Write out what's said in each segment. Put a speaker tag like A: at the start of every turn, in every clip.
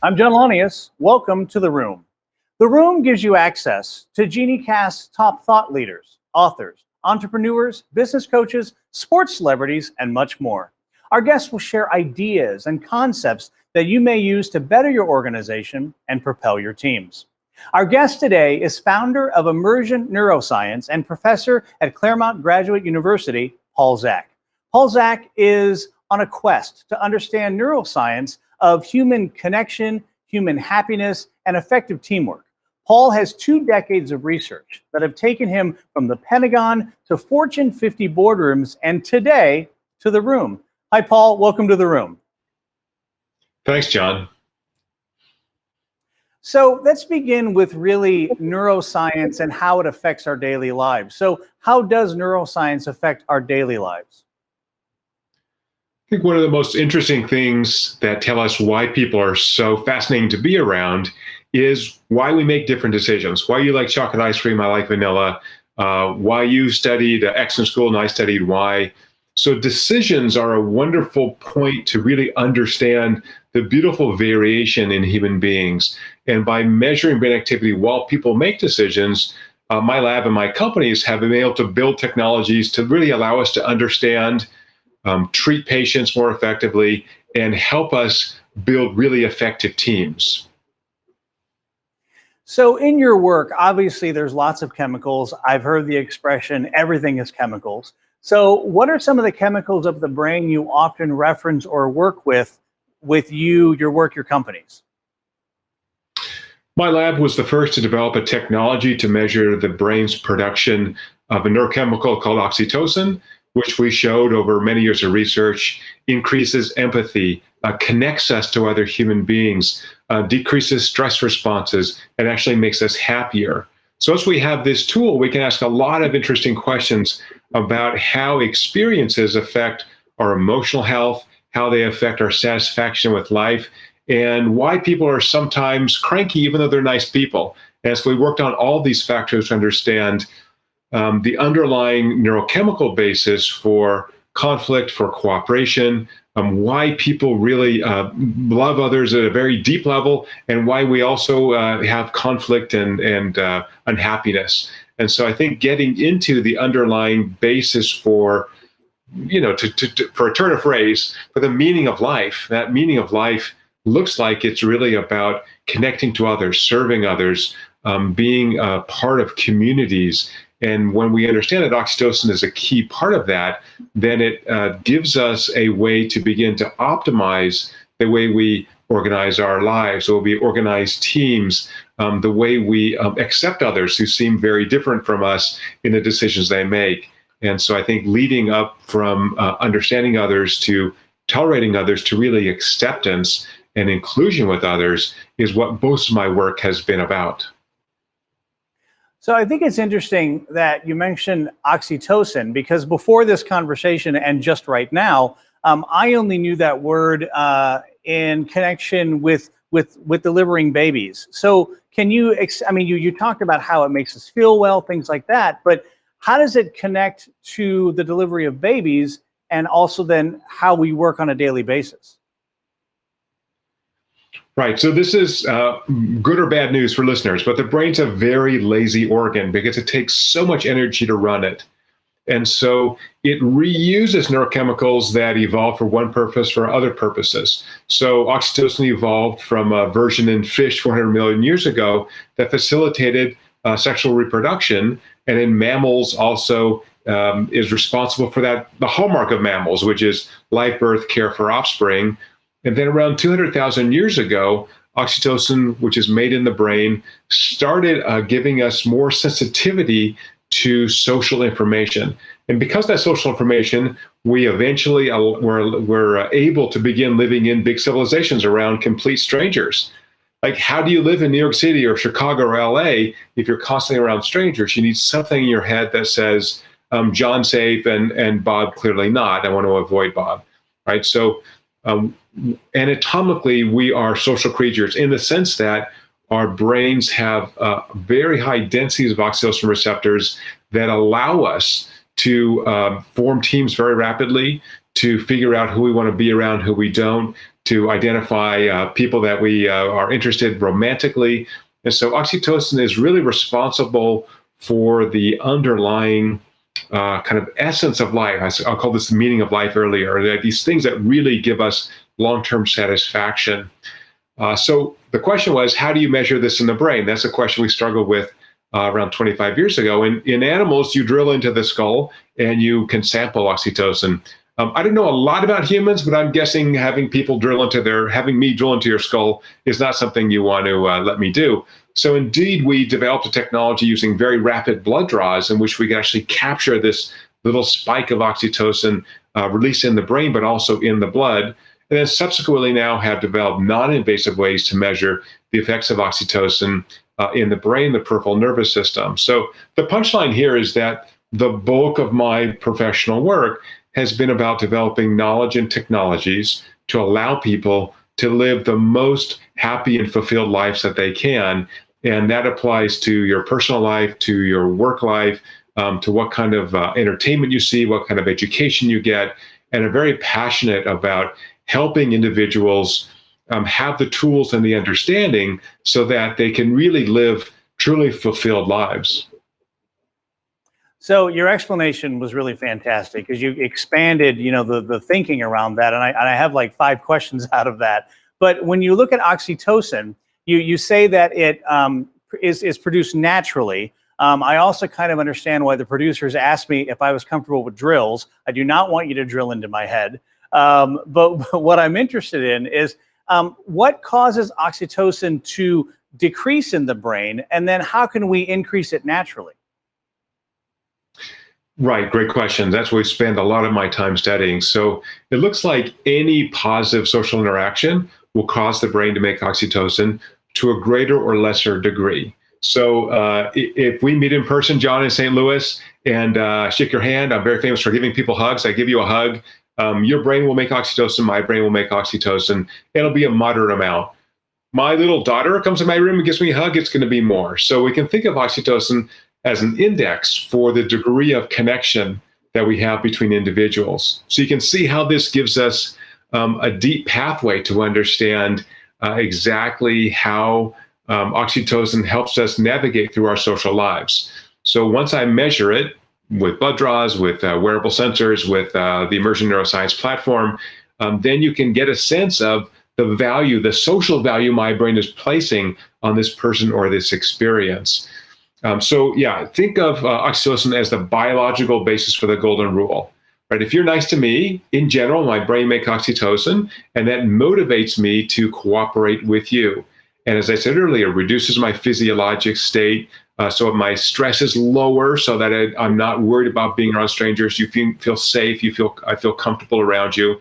A: I'm John Lanius. Welcome to The Room. The Room gives you access to Geniecast's top thought leaders, authors, entrepreneurs, business coaches, sports celebrities, and much more. Our guests will share ideas and concepts that you may use to better your organization and propel your teams. Our guest today is founder of Immersion Neuroscience and professor at Claremont Graduate University, Paul Zak. Paul Zak is on a quest to understand neuroscience of human connection, human happiness, and effective teamwork. Paul has 2 decades of research that have taken him from the Pentagon to Fortune 50 boardrooms and today to The Room. Hi, Paul. Welcome to The Room.
B: Thanks, John.
A: So let's begin with really neuroscience and how it affects our daily lives. So how does neuroscience affect our daily lives?
B: I think one of the most interesting things that tell us why people are so fascinating to be around is why we make different decisions. Why you like chocolate ice cream, I like vanilla. Why you studied X in school and I studied Y. So decisions are a wonderful point to really understand the beautiful variation in human beings. And by measuring brain activity while people make decisions, my lab and my companies have been able to build technologies to really allow us to understand, treat patients more effectively, and help us build really effective teams.
A: So in your work, obviously there's lots of chemicals. I've heard the expression, everything is chemicals. So what are some of the chemicals of the brain you often reference or work with your work, your companies?
B: My lab was the first to develop a technology to measure the brain's production of a neurochemical called oxytocin, which we showed over many years of research increases empathy, connects us to other human beings, decreases stress responses, and actually makes us happier. So as we have this tool, we can ask a lot of interesting questions about how experiences affect our emotional health, how they affect our satisfaction with life, and why people are sometimes cranky even though they're nice people. And so we worked on all these factors to understand the underlying neurochemical basis for conflict, for cooperation, why people really love others at a very deep level, and why we also have conflict and unhappiness. And so I think getting into the underlying basis for, for a turn of phrase, for the meaning of life, that meaning of life looks like it's really about connecting to others, serving others, being a part of communities. And when we understand that oxytocin is a key part of that, then it gives us a way to begin to optimize the way we organize our lives, or we organize teams, the way we accept others who seem very different from us in the decisions they make. And so I think leading up from understanding others to tolerating others to really acceptance and inclusion with others is what most of my work has been about.
A: So I think it's interesting that you mentioned oxytocin, because before this conversation and just right now, I only knew that word in connection with delivering babies. So can you, you talked about how it makes us feel well, things like that, but how does it connect to the delivery of babies and also then how we work on a daily basis?
B: Right. So this is good or bad news for listeners, but the brain's a very lazy organ because it takes so much energy to run it. And so it reuses neurochemicals that evolved for one purpose for other purposes. So oxytocin evolved from a version in fish 400 million years ago that facilitated sexual reproduction. And in mammals also is responsible for that, the hallmark of mammals, which is life, birth, care for offspring. And then around 200,000 years ago, oxytocin, which is made in the brain, started giving us more sensitivity to social information. And because that social information, we eventually were able to begin living in big civilizations around complete strangers. Like, how do you live in New York City or Chicago or LA if you're constantly around strangers? You need something in your head that says, John safe and Bob clearly not. I want to avoid Bob, right? So anatomically, we are social creatures in the sense that our brains have very high densities of oxytocin receptors that allow us to form teams very rapidly, to figure out who we want to be around, who we don't, to identify people that we are interested romantically. And so oxytocin is really responsible for the underlying kind of essence of life. I'll call this the meaning of life earlier. These things that really give us long-term satisfaction. So the question was, how do you measure this in the brain? That's a question we struggled with around 25 years ago. In animals, you drill into the skull and you can sample oxytocin. I don't know a lot about humans, but I'm guessing having me drill into your skull is not something you want to let me do. So indeed, we developed a technology using very rapid blood draws in which we can actually capture this little spike of oxytocin released in the brain, but also in the blood. And then subsequently now have developed non-invasive ways to measure the effects of oxytocin in the brain, the peripheral nervous system. So the punchline here is that the bulk of my professional work has been about developing knowledge and technologies to allow people to live the most happy and fulfilled lives that they can. And that applies to your personal life, to your work life, to what kind of entertainment you see, what kind of education you get. And I'm very passionate about helping individuals have the tools and the understanding so that they can really live truly fulfilled lives.
A: So your explanation was really fantastic because you expanded, the thinking around that, and I have like 5 questions out of that. But when you look at oxytocin, you say that it is produced naturally. I also kind of understand why the producers asked me if I was comfortable with drills. I do not want you to drill into my head. But what I'm interested in is what causes oxytocin to decrease in the brain, and then how can we increase it naturally?
B: Right, great question. That's what we spend a lot of my time studying. So it looks like any positive social interaction will cause the brain to make oxytocin to a greater or lesser degree. So if we meet in person, John, in St. Louis, and shake your hand, I'm very famous for giving people hugs. I give you a hug. Your brain will make oxytocin. My brain will make oxytocin. It'll be a moderate amount. My little daughter comes in my room and gives me a hug. It's going to be more. So we can think of oxytocin as an index for the degree of connection that we have between individuals. So you can see how this gives us a deep pathway to understand exactly how oxytocin helps us navigate through our social lives. So once I measure it with blood draws, with wearable sensors, with the Immersion Neuroscience platform, then you can get a sense of the value, the social value my brain is placing on this person or this experience. So think of oxytocin as the biological basis for the golden rule, right? If you're nice to me, in general, my brain makes oxytocin, and that motivates me to cooperate with you. And as I said earlier, reduces my physiologic state, so my stress is lower, so that I'm not worried about being around strangers. You feel safe. I feel comfortable around you.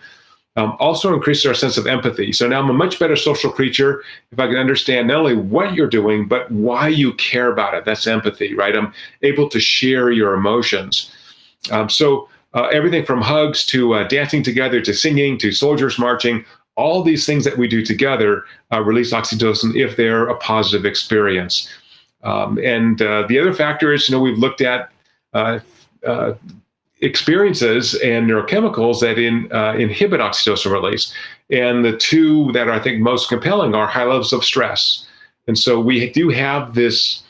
B: Also increases our sense of empathy. So now I'm a much better social creature if I can understand not only what you're doing, but why you care about it. That's empathy, right? I'm able to share your emotions. So everything from hugs to dancing together to singing to soldiers marching, all these things that we do together release oxytocin if they're a positive experience. And the other factor is, we've looked at experiences and neurochemicals that inhibit oxytocin release. And the two that I think most compelling are high levels of stress. And so we do have this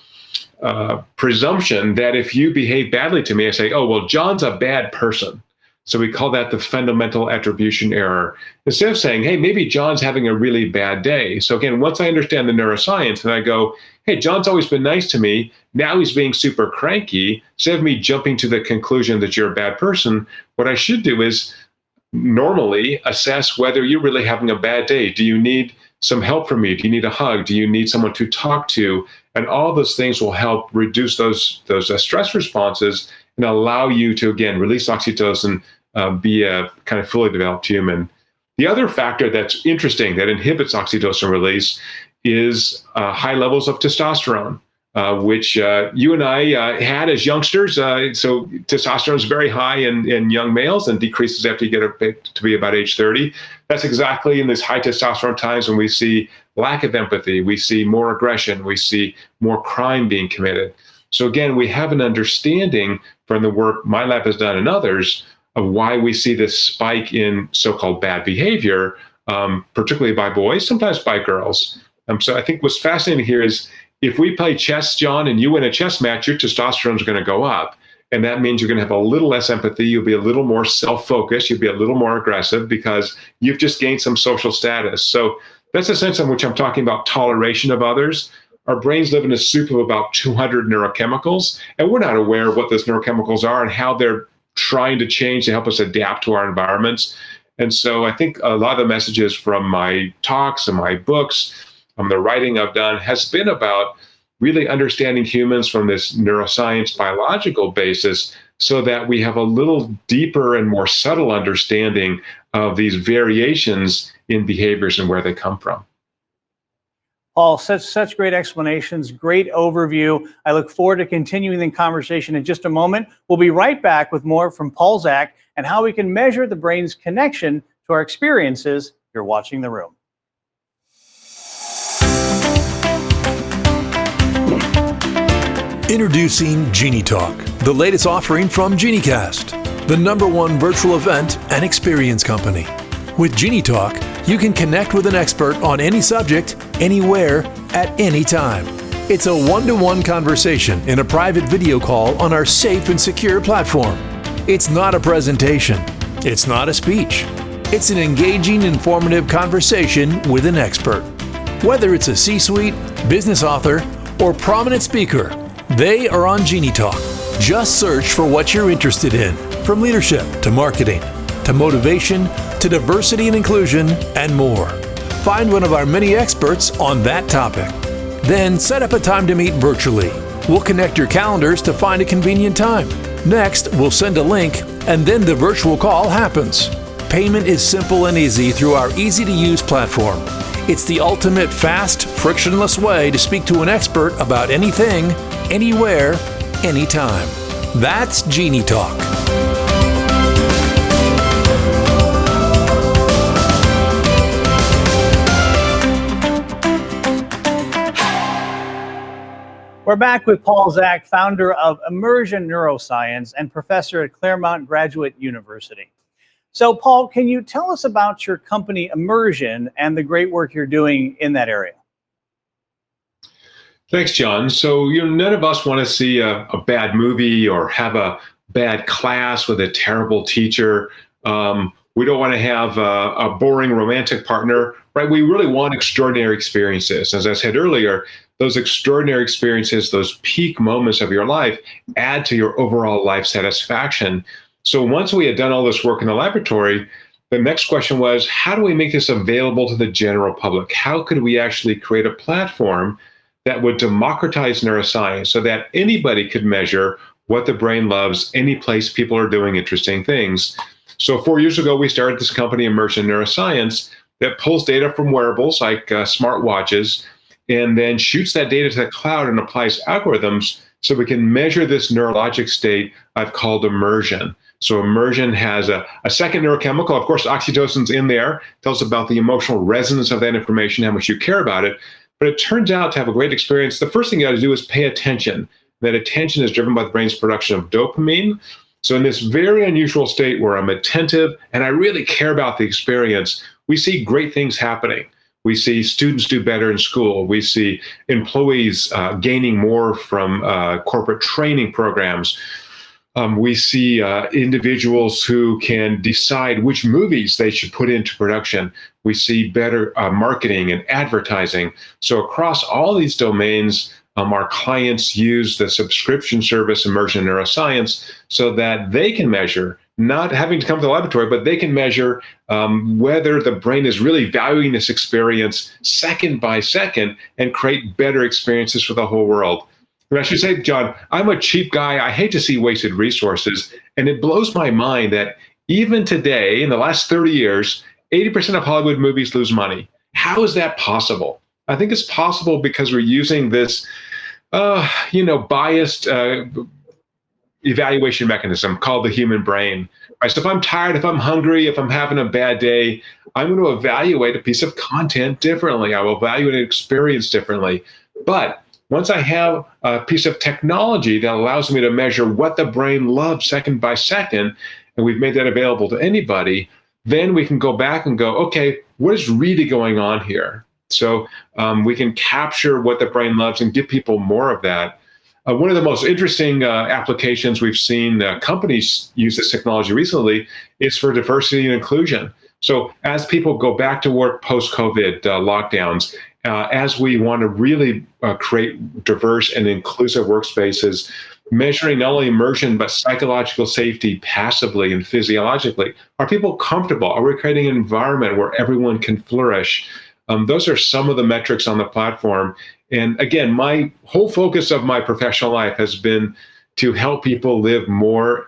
B: presumption that if you behave badly to me, I say, oh, well, John's a bad person. So we call that the fundamental attribution error. Instead of saying, hey, maybe John's having a really bad day. So again, once I understand the neuroscience and I go, hey, John's always been nice to me, now he's being super cranky, instead of me jumping to the conclusion that you're a bad person, what I should do is normally assess whether you're really having a bad day. Do you need some help from me? Do you need a hug? Do you need someone to talk to? And all those things will help reduce those stress responses and allow you to, again, release oxytocin, be a kind of fully developed human. The other factor that's interesting that inhibits oxytocin release is high levels of testosterone, which you and I had as youngsters. So testosterone is very high in young males and decreases after you get to be about age 30. That's exactly in these high testosterone times when we see lack of empathy, we see more aggression, we see more crime being committed. So again, we have an understanding from the work my lab has done and others of why we see this spike in so-called bad behavior particularly by boys, sometimes by girls. So I think what's fascinating here is if we play chess, John, and you win a chess match, your testosterone is going to go up. And that means you're going to have a little less empathy. You'll be a little more self-focused. You'll be a little more aggressive because you've just gained some social status. So that's the sense in which I'm talking about toleration of others. Our brains live in a soup of about 200 neurochemicals, and we're not aware of what those neurochemicals are and how they're trying to change to help us adapt to our environments. And so I think a lot of the messages from my talks and my books, the writing I've done, has been about really understanding humans from this neuroscience biological basis so that we have a little deeper and more subtle understanding of these variations in behaviors and where they come from.
A: Paul, such great explanations, great overview. I look forward to continuing the conversation in just a moment. We'll be right back with more from Paul Zak and how we can measure the brain's connection to our experiences. You're watching The Room.
C: Introducing Genie Talk, the latest offering from Geniecast, the #1 virtual event and experience company. With Genie Talk, you can connect with an expert on any subject, anywhere, at any time. It's a one-to-one conversation in a private video call on our safe and secure platform. It's not a presentation. It's not a speech. It's an engaging, informative conversation with an expert. Whether it's a C-suite, business author, or prominent speaker, they are on Genie Talk. Just search for what you're interested in, from leadership to marketing, to motivation, to diversity and inclusion, and more. Find one of our many experts on that topic. Then set up a time to meet virtually. We'll connect your calendars to find a convenient time. Next, we'll send a link, and then the virtual call happens. Payment is simple and easy through our easy-to-use platform. It's the ultimate fast, frictionless way to speak to an expert about anything, anywhere, anytime. That's Genie Talk.
A: We're back with Paul Zak, founder of Immersion Neuroscience and professor at Claremont Graduate University. So, Paul, can you tell us about your company, Immersion, and the great work you're doing in that area?
B: Thanks, John. So, none of us want to see a bad movie or have a bad class with a terrible teacher. We don't want to have a boring romantic partner, right? We really want extraordinary experiences. As I said earlier, those extraordinary experiences, those peak moments of your life, add to your overall life satisfaction. So once we had done all this work in the laboratory, the next question was, how do we make this available to the general public? How could we actually create a platform that would democratize neuroscience so that anybody could measure what the brain loves any place people are doing interesting things? So 4 years ago, we started this company, Immersion Neuroscience, that pulls data from wearables like smartwatches and then shoots that data to the cloud and applies algorithms so we can measure this neurologic state I've called immersion. So immersion has a second neurochemical. Of course, oxytocin's in there, tells about the emotional resonance of that information, how much you care about it. But it turns out to have a great experience, the first thing you got to do is pay attention. That attention is driven by the brain's production of dopamine. So in this very unusual state where I'm attentive and I really care about the experience, we see great things happening. We see students do better in school. We see employees gaining more from corporate training programs. We see individuals who can decide which movies they should put into production. We see better marketing and advertising. So across all these domains, our clients use the subscription service Immersion Neuroscience so that they can measure, not having to come to the laboratory, but they can measure whether the brain is really valuing this experience second by second and create better experiences for the whole world. And I should say, John, I'm a cheap guy. I hate to see wasted resources. And it blows my mind that even today, in the last 30 years, 80% of Hollywood movies lose money. How is that possible? I think it's possible because we're using this, biased evaluation mechanism called the human brain. Right? So if I'm tired, if I'm hungry, if I'm having a bad day, I'm going to evaluate a piece of content differently. I will evaluate an experience differently. But once I have a piece of technology that allows me to measure what the brain loves second by second, and we've made that available to anybody, then we can go back and go, okay, what is really going on here? So we can capture what the brain loves and give people more of that. One of the most interesting applications we've seen companies use this technology recently is for diversity and inclusion. So as people go back to work post-COVID lockdowns, as we want to really create diverse and inclusive workspaces, measuring not only immersion, but psychological safety passively and physiologically. Are people comfortable? Are we creating an environment where everyone can flourish? Those are some of the metrics on the platform. And again, my whole focus of my professional life has been to help people live more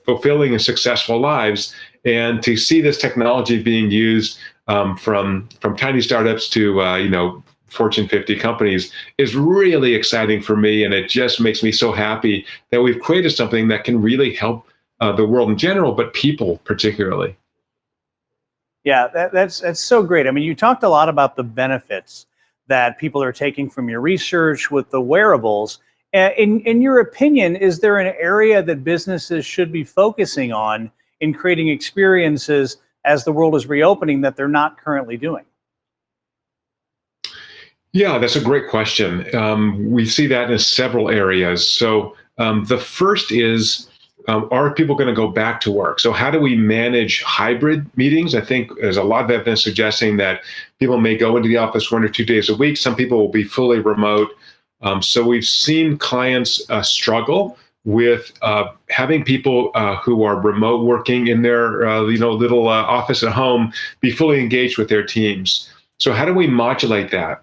B: fulfilling and successful lives, and to see this technology being used from tiny startups to Fortune 50 companies is really exciting for me, and it just makes me so happy that we've created something that can really help the world in general, but people particularly.
A: Yeah, that's so great. I mean, you talked a lot about the benefits that people are taking from your research with the wearables. In your opinion, is there an area that businesses should be focusing on in creating experiences as the world is reopening that they're not currently doing?
B: Yeah, that's a great question. We see that in several areas. So the first is, are people going to go back to work? So how do we manage hybrid meetings? I think there's a lot of evidence suggesting that people may go into the office 1 or 2 days a week. Some people will be fully remote. So we've seen clients struggle with having people who are remote working in their little office at home be fully engaged with their teams. So how do we modulate that?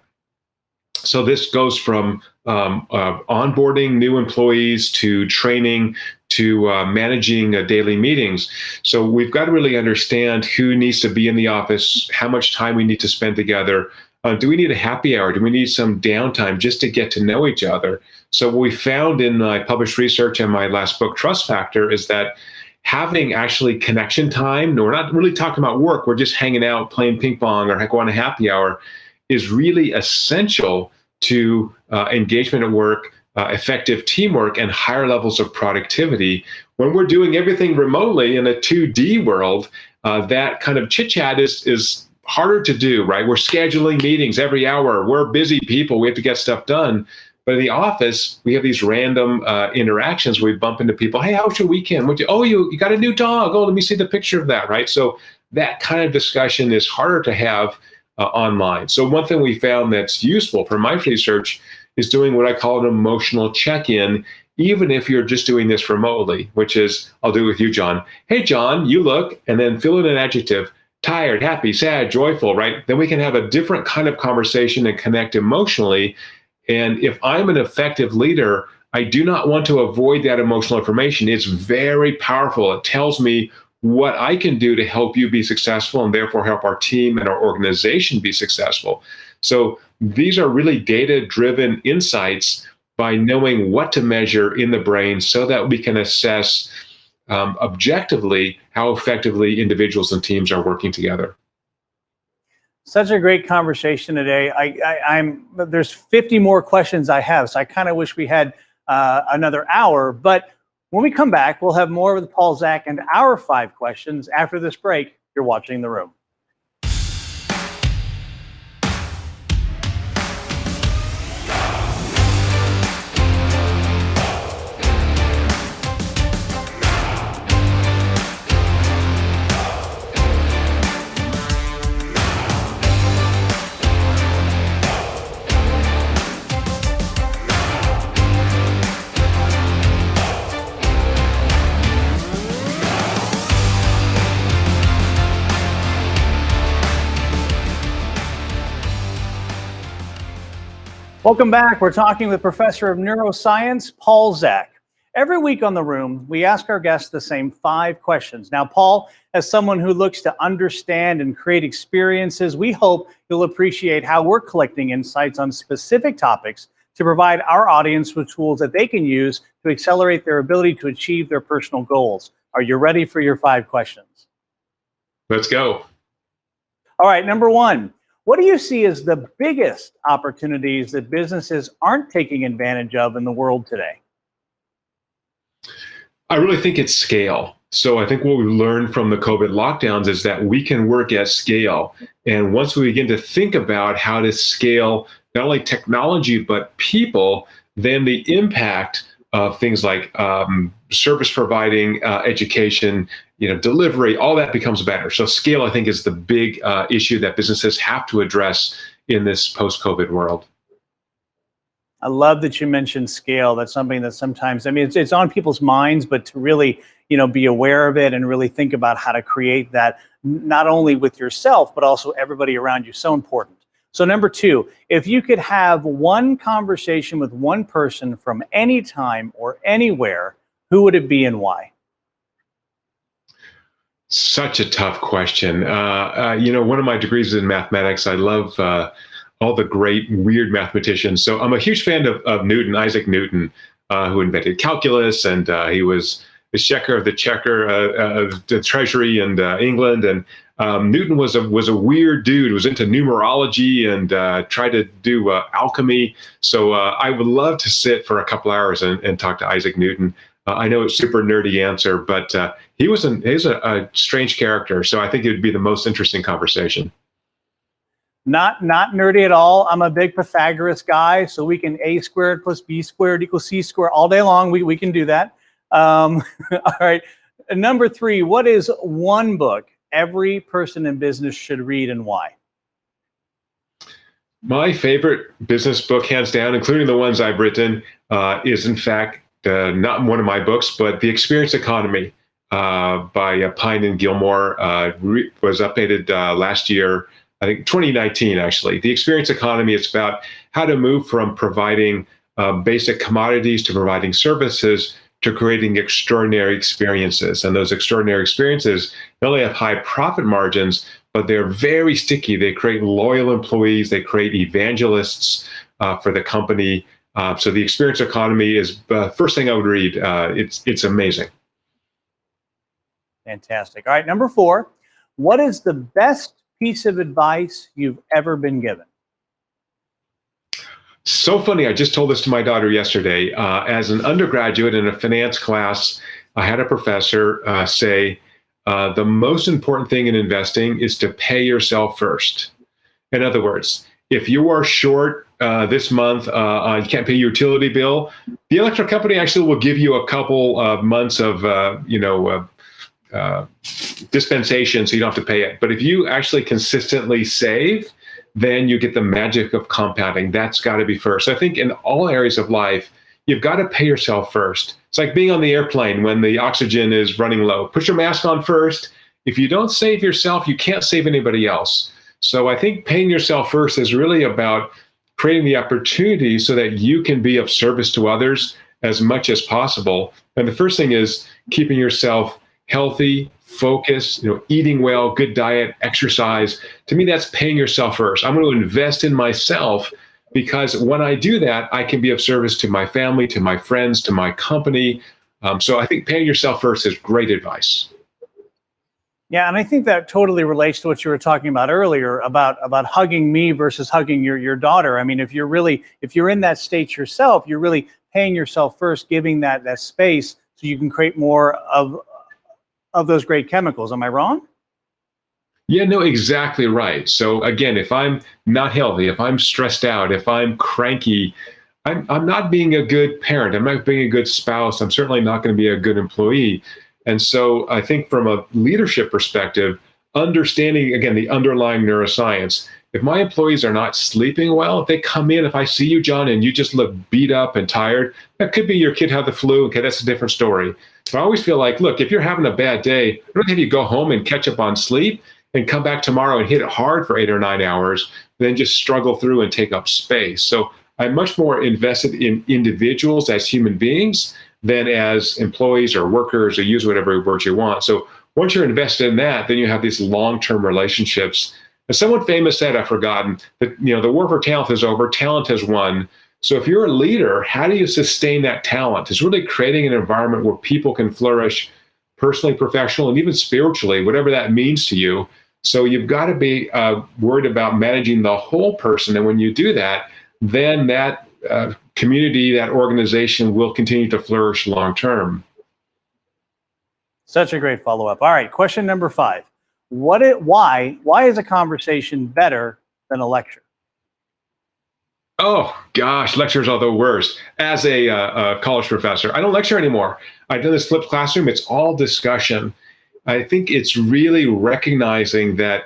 B: So this goes from onboarding new employees to training to managing daily meetings. So we've got to really understand who needs to be in the office, how much time we need to spend together. Do we need a happy hour? Do we need some downtime just to get to know each other? So what we found in my published research and my last book, Trust Factor, is that having actually connection time, we're not really talking about work, we're just hanging out, playing ping pong or going to happy hour, is really essential to engagement at work, effective teamwork, and higher levels of productivity. When we're doing everything remotely in a 2D world, that kind of chit-chat is harder to do, right? We're scheduling meetings every hour. We're busy people. We have to get stuff done. But in the office, we have these random interactions where we bump into people. Hey, how was your weekend? You got a new dog. Oh, let me see the picture of that, right? So that kind of discussion is harder to have online. So one thing we found that's useful for my research is doing what I call an emotional check-in, even if you're just doing this remotely, which is, I'll do it with you, John. Hey, John, you look, and then fill in an adjective, tired, happy, sad, joyful, right? Then we can have a different kind of conversation and connect emotionally. And if I'm an effective leader, I do not want to avoid that emotional information. It's very powerful. It tells me what I can do to help you be successful and therefore help our team and our organization be successful. So these are really data-driven insights by knowing what to measure in the brain so that we can assess objectively how effectively individuals and teams are working together.
A: Such a great conversation today. There's 50 more questions I have, so I kind of wish we had another hour. But when we come back, we'll have more with Paul Zak and our 5 questions. After this break, you're watching The Room. Welcome back. We're talking with Professor of Neuroscience, Paul Zak. Every week on The Room, we ask our guests the same 5 questions. Now, Paul, as someone who looks to understand and create experiences, we hope you'll appreciate how we're collecting insights on specific topics to provide our audience with tools that they can use to accelerate their ability to achieve their personal goals. Are you ready for your 5 questions?
B: Let's go.
A: All right, number 1. What do you see as the biggest opportunities that businesses aren't taking advantage of in the world today?
B: I really think it's scale. So I think what we learned from the COVID lockdowns is that we can work at scale. And once we begin to think about how to scale not only technology, but people, then the impact of things like service providing, education, delivery, all that becomes better. So scale, I think, is the big issue that businesses have to address in this post-COVID world.
A: I love that you mentioned scale. That's something that sometimes, it's on people's minds, but to really, be aware of it and really think about how to create that, not only with yourself, but also everybody around you. So important. So number 2, if you could have one conversation with one person from any time or anywhere, who would it be and why?
B: Such a tough question. One of my degrees is in mathematics. I love all the great, weird mathematicians. So I'm a huge fan of Newton, Isaac Newton, who invented calculus, and he was the checker of the Treasury in England. And Newton was a weird dude. Was into numerology and tried to do alchemy. So I would love to sit for a couple hours and talk to Isaac Newton. I know it's a super nerdy answer, but he's a strange character. So I think it would be the most interesting conversation.
A: Not nerdy at all. I'm a big Pythagoras guy, so we can A squared plus B squared equals C squared all day long. We can do that. All right. Number 3, what is one book every person in business should read and why? My
B: favorite business book, hands down, including the ones I've written, is in fact not one of my books, but The Experience Economy by Pine and Gilmore was updated last year. I think 2019, actually. The Experience Economy is about how to move from providing basic commodities to providing services to creating extraordinary experiences. And those extraordinary experiences not only have high profit margins, but they're very sticky. They create loyal employees. They create evangelists for the company. So the Experience Economy is the first thing I would read. It's amazing.
A: Fantastic. All right, number 4, what is the best piece of advice you've ever been given?
B: So funny. I just told this to my daughter yesterday. As an undergraduate in a finance class, I had a professor say, the most important thing in investing is to pay yourself first. In other words, if you are short this month, you can't pay your utility bill, the electric company actually will give you a couple of months of, dispensation, so you don't have to pay it. But if you actually consistently save, then you get the magic of compounding. That's got to be first. I think in all areas of life, you've got to pay yourself first. It's like being on the airplane when the oxygen is running low. Put your mask on first. If you don't save yourself, you can't save anybody else. So I think paying yourself first is really about creating the opportunity so that you can be of service to others as much as possible. And the first thing is keeping yourself healthy, focused, eating well, good diet, exercise. To me, that's paying yourself first. I'm going to invest in myself because when I do that, I can be of service to my family, to my friends, to my company. So I think paying yourself first is great advice.
A: Yeah, and I think that totally relates to what you were talking about earlier about hugging me versus hugging your daughter. I mean, if you're in that state yourself, you're really paying yourself first, giving that space so you can create more of those great chemicals. Am I wrong?
B: Yeah, no, exactly right. So again, if I'm not healthy, if I'm stressed out, if I'm cranky, I'm not being a good parent. I'm not being a good spouse. I'm certainly not going to be a good employee. And so I think from a leadership perspective, understanding, again, the underlying neuroscience, if my employees are not sleeping well, if they come in, if I see you, John, and you just look beat up and tired, that could be your kid had the flu. Okay, that's a different story. But I always feel like, look, if you're having a bad day, I don't have you go home and catch up on sleep and come back tomorrow and hit it hard for 8 or 9 hours, then just struggle through and take up space. So I'm much more invested in individuals as human beings than as employees or workers, or use whatever word you want. So once you're invested in that, then you have these long-term relationships. As someone famous said, I've forgotten, that the war for talent is over, talent has won. So if you're a leader, how do you sustain that talent? It's really creating an environment where people can flourish personally, professionally, and even spiritually, whatever that means to you. So you've got to be worried about managing the whole person. And when you do that, then that community, that organization will continue to flourish long term.
A: Such a great follow-up. All right, question number 5. Why is a conversation better than a lecture?
B: Oh gosh, lectures are the worst. As a college professor, I don't lecture anymore. I've done this flipped classroom. It's all discussion. I think it's really recognizing that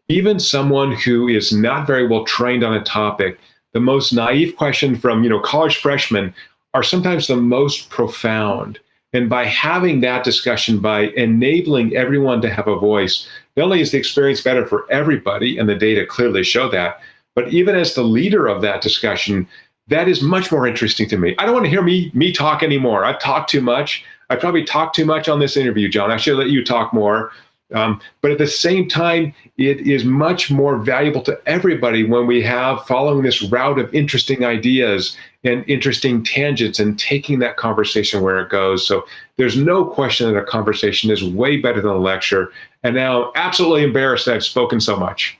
B: even someone who is not very well trained on a topic, the most naive question from college freshmen are sometimes the most profound. And by having that discussion, by enabling everyone to have a voice, not only is the experience better for everybody, and the data clearly show that, but even as the leader of that discussion, that is much more interesting to me. I don't want to hear me talk anymore. I've talked too much. I probably talked too much on this interview, John. I should let you talk more. But at the same time, it is much more valuable to everybody when we have following this route of interesting ideas and interesting tangents and taking that conversation where it goes. So there's no question that a conversation is way better than a lecture. And now I'm absolutely embarrassed that I've spoken so much.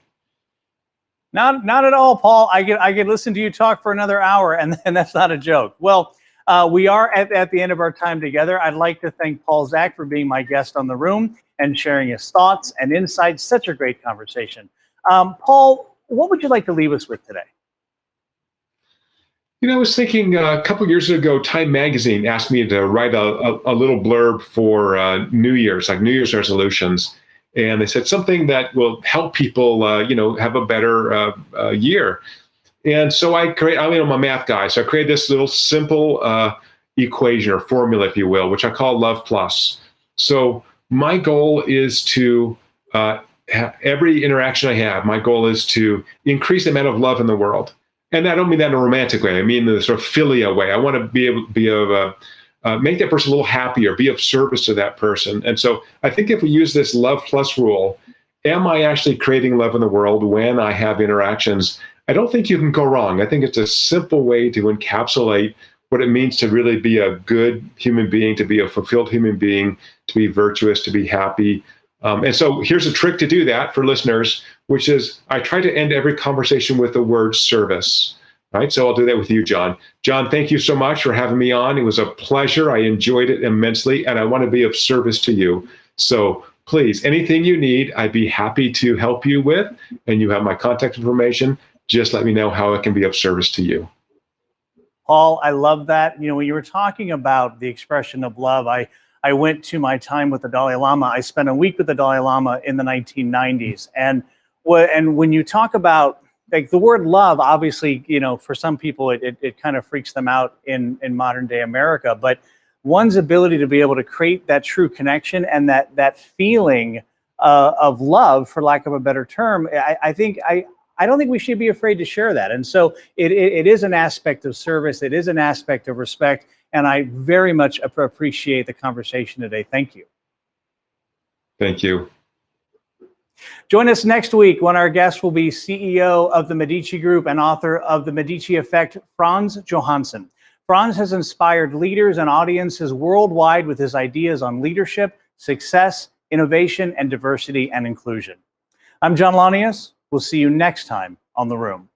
A: Not at all, Paul. I could listen to you talk for another hour, and that's not a joke. Well, we are at the end of our time together. I'd like to thank Paul Zak for being my guest on The Room and sharing his thoughts and insights. Such a great conversation. Paul, what would you like to leave us with today?
B: I was thinking a couple of years ago, Time Magazine asked me to write a little blurb for New Year's, like New Year's resolutions. And they said something that will help people, have a better year. And so I'm a math guy, so I created this little simple equation or formula, if you will, which I call Love Plus. So my goal is to, every interaction I have, my goal is to increase the amount of love in the world. And I don't mean that in a romantic way. I mean in the sort of philia way. I want to be able to make that person a little happier, be of service to that person. And so I think if we use this Love Plus rule, am I actually creating love in the world when I have interactions? I don't think you can go wrong. I think it's a simple way to encapsulate what it means to really be a good human being, to be a fulfilled human being, to be virtuous, to be happy. And so here's a trick to do that for listeners, which is I try to end every conversation with the word service. Right? So I'll do that with you, John. John, thank you so much for having me on. It was a pleasure. I enjoyed it immensely, and I want to be of service to you. So please, anything you need, I'd be happy to help you with, and you have my contact information. Just let me know how I can be of service to you.
A: Paul, I love that. When you were talking about the expression of love, I went to my time with the Dalai Lama. I spent a week with the Dalai Lama in the 1990s. And when you talk about like the word love, obviously, for some people, it kind of freaks them out in modern day America. But one's ability to be able to create that true connection and that feeling of love, for lack of a better term, I don't think we should be afraid to share that. And so it is an aspect of service. It is an aspect of respect. And I very much appreciate the conversation today. Thank you.
B: Thank you.
A: Join us next week when our guest will be CEO of the Medici Group and author of The Medici Effect, Frans Johansson. Frans has inspired leaders and audiences worldwide with his ideas on leadership, success, innovation, and diversity and inclusion. I'm John Lanius. We'll see you next time on The Room.